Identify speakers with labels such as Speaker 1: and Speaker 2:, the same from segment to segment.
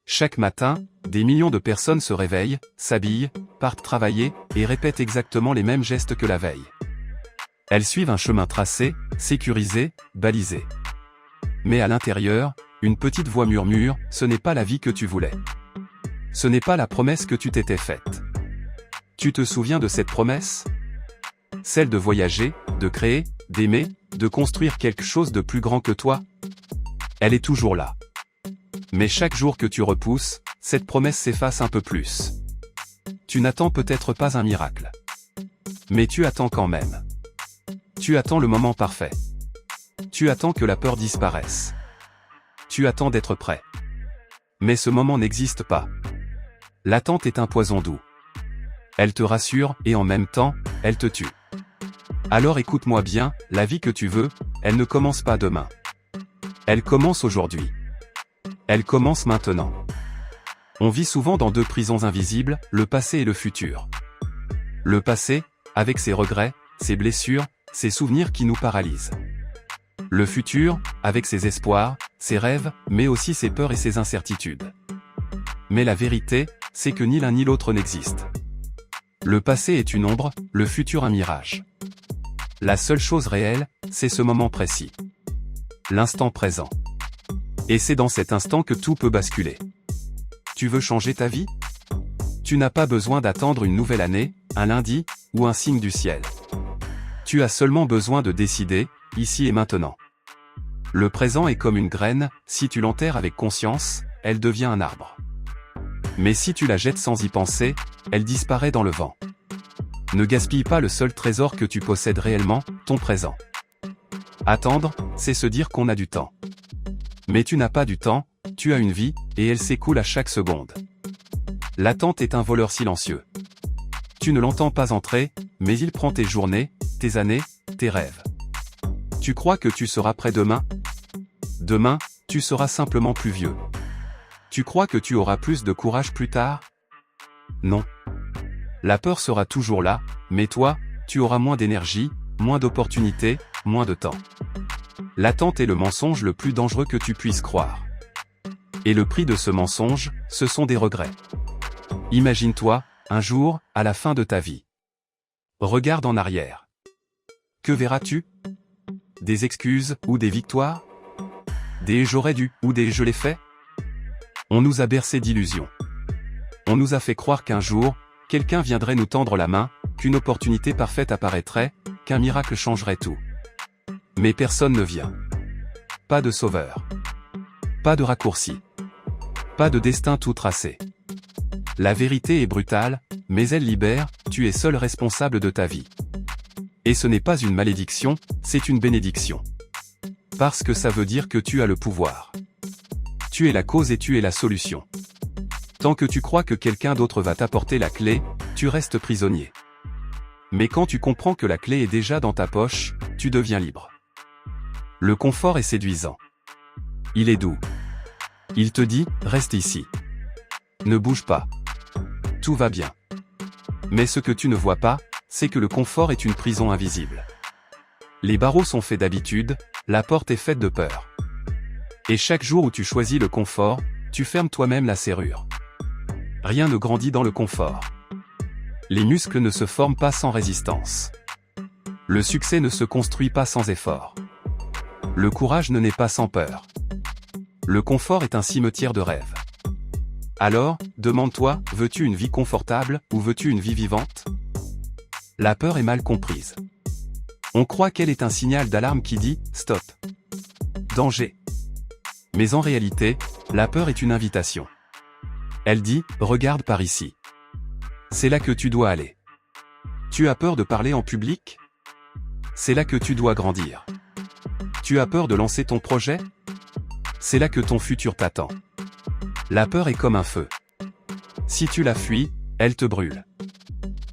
Speaker 1: Chaque matin, des millions de personnes se réveillent, s'habillent, partent travailler, et répètent exactement les mêmes gestes que la veille. Elles suivent un chemin tracé, sécurisé, balisé. Mais à l'intérieur, une petite voix murmure, ce n'est pas la vie que tu voulais. Ce n'est pas la promesse que tu t'étais faite. Tu te souviens de cette promesse? Celle de voyager, de créer, d'aimer, de construire quelque chose de plus grand que toi? Elle est toujours là. Mais chaque jour que tu repousses, cette promesse s'efface un peu plus. Tu n'attends peut-être pas un miracle. Mais tu attends quand même. Tu attends le moment parfait. Tu attends que la peur disparaisse. Tu attends d'être prêt. Mais ce moment n'existe pas. L'attente est un poison doux. Elle te rassure, et en même temps, elle te tue. Alors écoute-moi bien, la vie que tu veux, elle ne commence pas demain. Elle commence aujourd'hui. Elle commence maintenant. On vit souvent dans deux prisons invisibles, le passé et le futur. Le passé, avec ses regrets, ses blessures, ses souvenirs qui nous paralysent. Le futur, avec ses espoirs, ses rêves, mais aussi ses peurs et ses incertitudes. Mais la vérité, c'est que ni l'un ni l'autre n'existe. Le passé est une ombre, le futur un mirage. La seule chose réelle, c'est ce moment précis. L'instant présent. Et c'est dans cet instant que tout peut basculer. Tu veux changer ta vie? Tu n'as pas besoin d'attendre une nouvelle année, un lundi, ou un signe du ciel. Tu as seulement besoin de décider, ici et maintenant. Le présent est comme une graine, si tu l'enterres avec conscience, elle devient un arbre. Mais si tu la jettes sans y penser, elle disparaît dans le vent. Ne gaspille pas le seul trésor que tu possèdes réellement, ton présent. Attendre, c'est se dire qu'on a du temps. Mais tu n'as pas du temps, tu as une vie, et elle s'écoule à chaque seconde. L'attente est un voleur silencieux. Tu ne l'entends pas entrer, mais il prend tes journées, tes années, tes rêves. Tu crois que tu seras prêt demain? Demain, tu seras simplement plus vieux. Tu crois que tu auras plus de courage plus tard? Non. La peur sera toujours là, mais toi, tu auras moins d'énergie, moins d'opportunités, moins de temps. L'attente est le mensonge le plus dangereux que tu puisses croire. Et le prix de ce mensonge, ce sont des regrets. Imagine-toi, un jour, à la fin de ta vie. Regarde en arrière. Que verras-tu? Des excuses, ou des victoires? Des « j'aurais dû » ou des « je l'ai fait ». On nous a bercés d'illusions. On nous a fait croire qu'un jour, quelqu'un viendrait nous tendre la main, qu'une opportunité parfaite apparaîtrait, qu'un miracle changerait tout. Mais personne ne vient. Pas de sauveur. Pas de raccourci. Pas de destin tout tracé. La vérité est brutale, mais elle libère, tu es seul responsable de ta vie. Et ce n'est pas une malédiction, c'est une bénédiction. Parce que ça veut dire que tu as le pouvoir. Tu es la cause et tu es la solution. Tant que tu crois que quelqu'un d'autre va t'apporter la clé, tu restes prisonnier. Mais quand tu comprends que la clé est déjà dans ta poche, tu deviens libre. Le confort est séduisant. Il est doux. Il te dit, reste ici. Ne bouge pas. Tout va bien. Mais ce que tu ne vois pas, c'est que le confort est une prison invisible. Les barreaux sont faits d'habitude, la porte est faite de peur. Et chaque jour où tu choisis le confort, tu fermes toi-même la serrure. Rien ne grandit dans le confort. Les muscles ne se forment pas sans résistance. Le succès ne se construit pas sans effort. Le courage ne naît pas sans peur. Le confort est un cimetière de rêves. Alors, demande-toi, veux-tu une vie confortable, ou veux-tu une vie vivante? La peur est mal comprise. On croit qu'elle est un signal d'alarme qui dit « Stop ». Danger. Mais en réalité, la peur est une invitation. Elle dit « Regarde par ici ». C'est là que tu dois aller. Tu as peur de parler en public? C'est là que tu dois grandir. Tu as peur de lancer ton projet? C'est là que ton futur t'attend. La peur est comme un feu. Si tu la fuis, elle te brûle.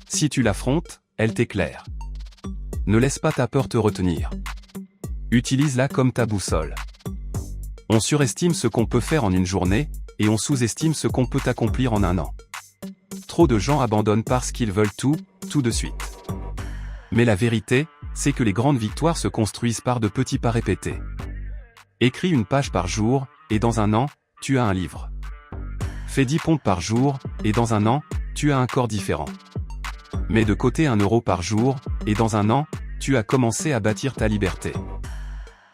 Speaker 1: Si tu l'affrontes, elle t'éclaire. Ne laisse pas ta peur te retenir. Utilise-la comme ta boussole. On surestime ce qu'on peut faire en une journée, et on sous-estime ce qu'on peut accomplir en un an. Trop de gens abandonnent parce qu'ils veulent tout, tout de suite. Mais la vérité, c'est que les grandes victoires se construisent par de petits pas répétés. Écris une page par jour, et dans un an, tu as un livre. Fais 10 pompes par jour, et dans un an, tu as un corps différent. Mets de côté 1 euro par jour, et dans un an, tu as commencé à bâtir ta liberté.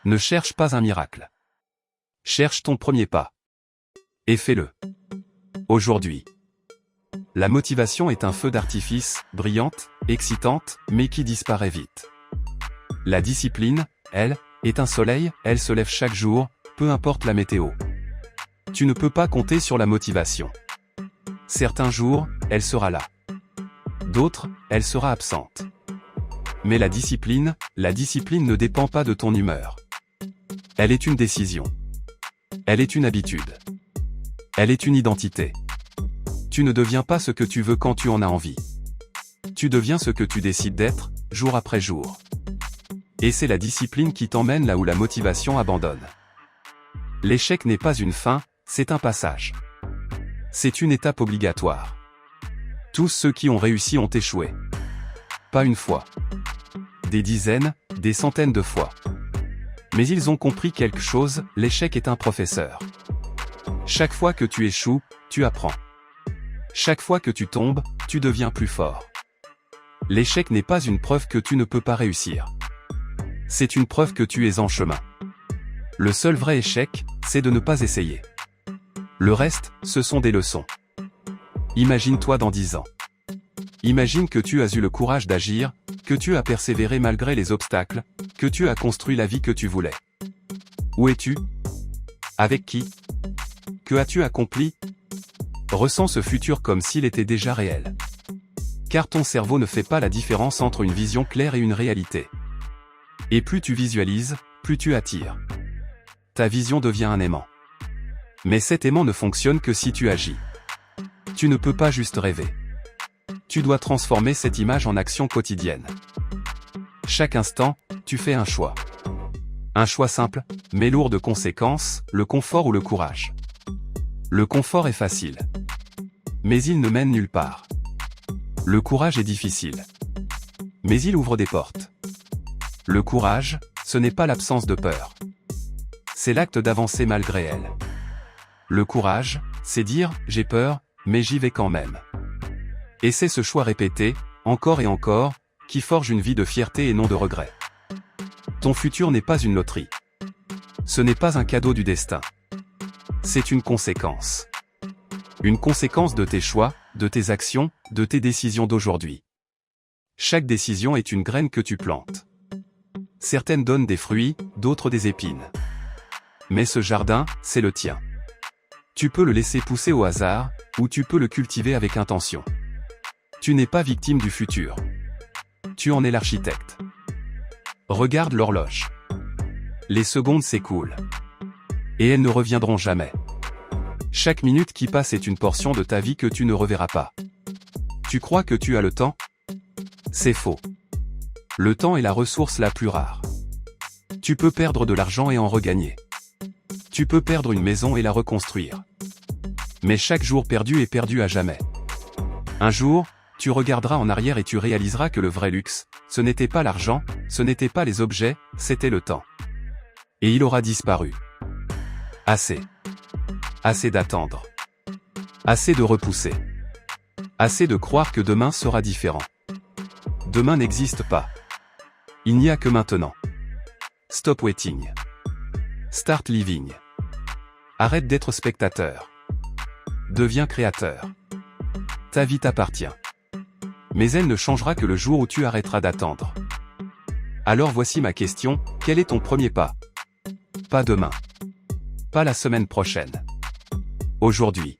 Speaker 1: Ne cherche pas un miracle. Cherche ton premier pas. Et fais-le. Aujourd'hui. La motivation est un feu d'artifice, brillante, excitante, mais qui disparaît vite. La discipline, elle, est un soleil, elle se lève chaque jour, peu importe la météo. Tu ne peux pas compter sur la motivation. Certains jours, elle sera là. D'autres, elle sera absente. Mais la discipline ne dépend pas de ton humeur. Elle est une décision. Elle est une habitude. Elle est une identité. Tu ne deviens pas ce que tu veux quand tu en as envie. Tu deviens ce que tu décides d'être, jour après jour. Et c'est la discipline qui t'emmène là où la motivation abandonne. L'échec n'est pas une fin, c'est un passage. C'est une étape obligatoire. Tous ceux qui ont réussi ont échoué. Pas une fois. Des dizaines, des centaines de fois. Mais ils ont compris quelque chose, l'échec est un professeur. Chaque fois que tu échoues, tu apprends. Chaque fois que tu tombes, tu deviens plus fort. L'échec n'est pas une preuve que tu ne peux pas réussir. C'est une preuve que tu es en chemin. Le seul vrai échec, c'est de ne pas essayer. Le reste, ce sont des leçons. Imagine-toi dans 10 ans. Imagine que tu as eu le courage d'agir, que tu as persévéré malgré les obstacles, que tu as construit la vie que tu voulais. Où es-tu? Avec qui? Que as-tu accompli? Ressens ce futur comme s'il était déjà réel. Car ton cerveau ne fait pas la différence entre une vision claire et une réalité. Et plus tu visualises, plus tu attires. Ta vision devient un aimant. Mais cet aimant ne fonctionne que si tu agis. Tu ne peux pas juste rêver. Tu dois transformer cette image en action quotidienne. Chaque instant, tu fais un choix. Un choix simple, mais lourd de conséquences, le confort ou le courage. Le confort est facile. Mais il ne mène nulle part. Le courage est difficile. Mais il ouvre des portes. Le courage, ce n'est pas l'absence de peur. C'est l'acte d'avancer malgré elle. Le courage, c'est dire « j'ai peur, mais j'y vais quand même ». Et c'est ce choix répété, encore et encore, qui forge une vie de fierté et non de regret. Ton futur n'est pas une loterie. Ce n'est pas un cadeau du destin. C'est une conséquence. Une conséquence de tes choix, de tes actions, de tes décisions d'aujourd'hui. Chaque décision est une graine que tu plantes. Certaines donnent des fruits, d'autres des épines. Mais ce jardin, c'est le tien. Tu peux le laisser pousser au hasard, ou tu peux le cultiver avec intention. Tu n'es pas victime du futur. Tu en es l'architecte. Regarde l'horloge. Les secondes s'écoulent. Et elles ne reviendront jamais. Chaque minute qui passe est une portion de ta vie que tu ne reverras pas. Tu crois que tu as le temps? C'est faux. Le temps est la ressource la plus rare. Tu peux perdre de l'argent et en regagner. Tu peux perdre une maison et la reconstruire. Mais chaque jour perdu est perdu à jamais. Un jour, tu regarderas en arrière et tu réaliseras que le vrai luxe, ce n'était pas l'argent, ce n'était pas les objets, c'était le temps. Et il aura disparu. Assez. Assez d'attendre. Assez de repousser. Assez de croire que demain sera différent. Demain n'existe pas. Il n'y a que maintenant. Stop waiting. Start living. Arrête d'être spectateur. Deviens créateur. Ta vie t'appartient. Mais elle ne changera que le jour où tu arrêteras d'attendre. Alors voici ma question, quel est ton premier pas? Pas demain. Pas la semaine prochaine. Aujourd'hui.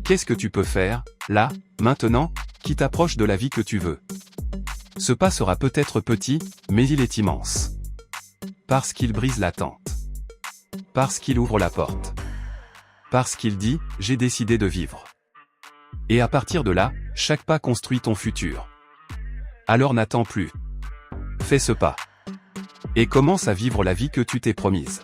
Speaker 1: Qu'est-ce que tu peux faire, là, maintenant, qui t'approche de la vie que tu veux? Ce pas sera peut-être petit, mais il est immense. Parce qu'il brise l'attente. Parce qu'il ouvre la porte. Parce qu'il dit, j'ai décidé de vivre. Et à partir de là, chaque pas construit ton futur. Alors n'attends plus. Fais ce pas. Et commence à vivre la vie que tu t'es promise.